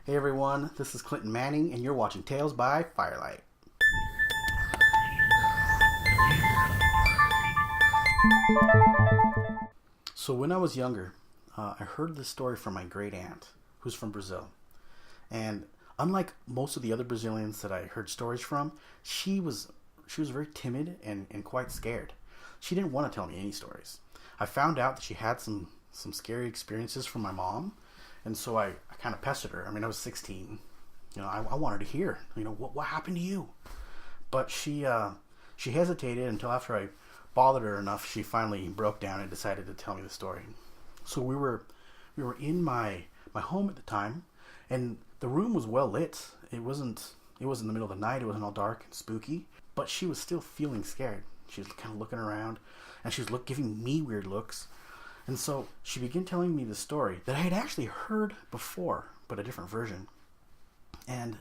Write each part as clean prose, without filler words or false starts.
Hey everyone, this is Clinton Manning and you're watching Tales by Firelight. So when I was younger, I heard this story from my great aunt, who's from Brazil. And unlike most of the other Brazilians that I heard stories from, she was very timid and quite scared. She didn't want to tell me any stories. I found out that she had some scary experiences from my mom, and so I kind of pestered her. I mean, I was 16. I wanted to hear, what happened to you? But she hesitated until after I bothered her enough, she finally broke down and decided to tell me the story. So we were in my home at the time, and the room was well lit. It wasn't in the middle of the night. It wasn't all dark and spooky, but she was still feeling scared. She was kind of looking around, and she was giving me weird looks. And so she began telling me the story that I had actually heard before, but a different version. And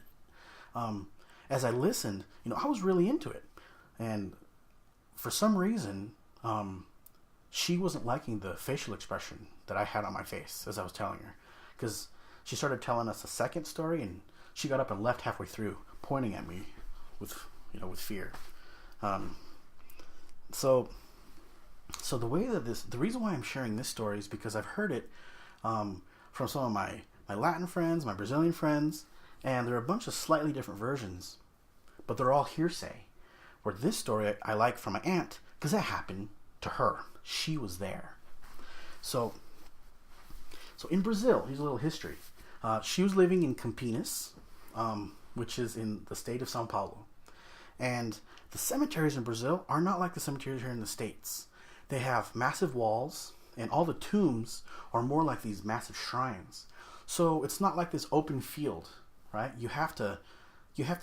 as I listened, I was really into it. And for some reason, she wasn't liking the facial expression that I had on my face as I was telling her. Because she started telling us a second story, and she got up and left halfway through, pointing at me with fear. So the reason why I'm sharing this story is because I've heard it from some of my Latin friends, my Brazilian friends, and there are a bunch of slightly different versions, but they're all hearsay. Where this story I like from my aunt, because that happened to her. She was there. So in Brazil, here's a little history. She was living in Campinas, which is in the state of São Paulo. And the cemeteries in Brazil are not like the cemeteries here in the States. They have massive walls, and all the tombs are more like these massive shrines. So it's not like this open field, right? You have to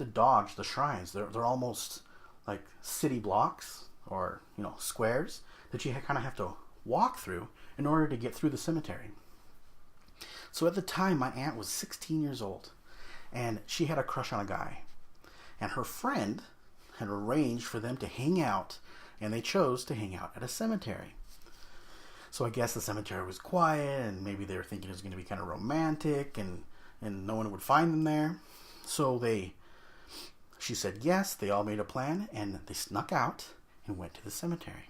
dodge the shrines. They're almost like city blocks or squares that you kind of have to walk through in order to get through the cemetery. So at the time, my aunt was 16 years old, and she had a crush on a guy, and her friend had arranged for them to hang out, and they chose to hang out at a cemetery. So I guess the cemetery was quiet, and maybe they were thinking it was going to be kind of romantic, and no one would find them there. So she said yes, they all made a plan, and they snuck out and went to the cemetery.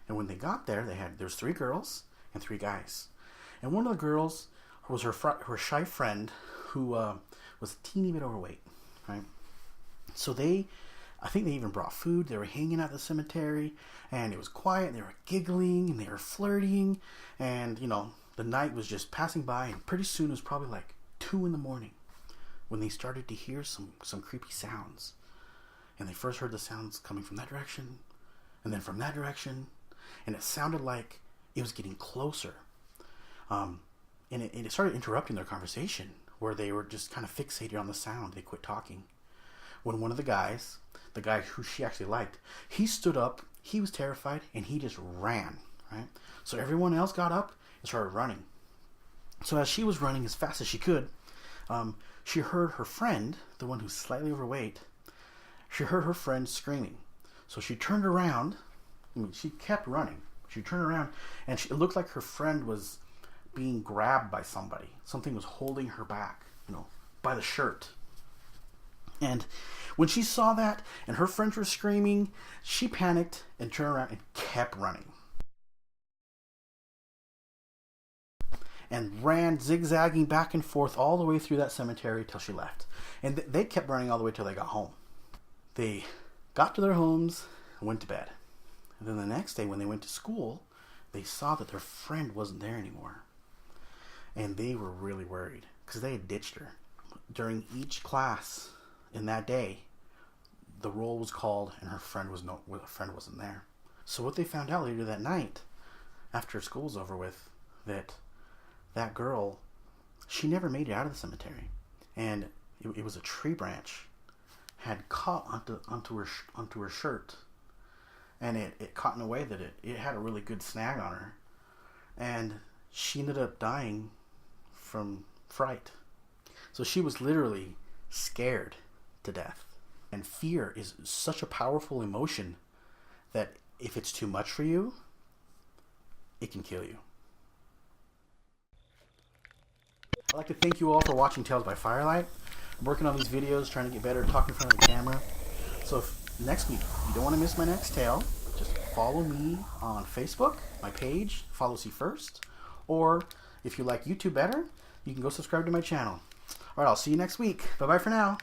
And when they got there, there's 3 girls and 3 guys. And one of the girls was her shy friend who was a teeny bit overweight, right? So I think they even brought food. They were hanging out at the cemetery, and it was quiet. They were giggling, and they were flirting, and, the night was just passing by, and pretty soon it was probably like 2 in the morning when they started to hear some creepy sounds. And they first heard the sounds coming from that direction, and then from that direction, and it sounded like it was getting closer. And it started interrupting their conversation, where they were just kind of fixated on the sound. They quit talking. When one of the guys, the guy who she actually liked, he stood up, he was terrified, and he just ran, right? So everyone else got up and started running. So as she was running as fast as she could, she heard her friend, the one who's slightly overweight, she heard her friend screaming. So she turned around. She kept running. She turned around, and it looked like her friend was being grabbed by somebody. Something was holding her back, by the shirt. And when she saw that, and her friends were screaming, she panicked and turned around and kept running. And ran zigzagging back and forth all the way through that cemetery till she left. And they kept running all the way till they got home. They got to their homes and went to bed. And then the next day when they went to school, they saw that their friend wasn't there anymore. And they were really worried because they had ditched her. During each class in that day, the roll was called and her friend wasn't there. So what they found out later that night, after school was over with, that girl, she never made it out of the cemetery. And it was a tree branch had caught onto her shirt. And it caught in a way that it had a really good snag on her. And she ended up dying from fright. So she was literally scared to death. And fear is such a powerful emotion that if it's too much for you, it can kill you. I'd like to thank you all for watching Tales by Firelight. I'm working on these videos, trying to get better at talking in front of the camera. So if next week you don't want to miss my next tale, just follow me on Facebook, my page, Follow See First. Or if you like YouTube better, you can go subscribe to my channel. Alright, I'll see you next week. Bye-bye for now.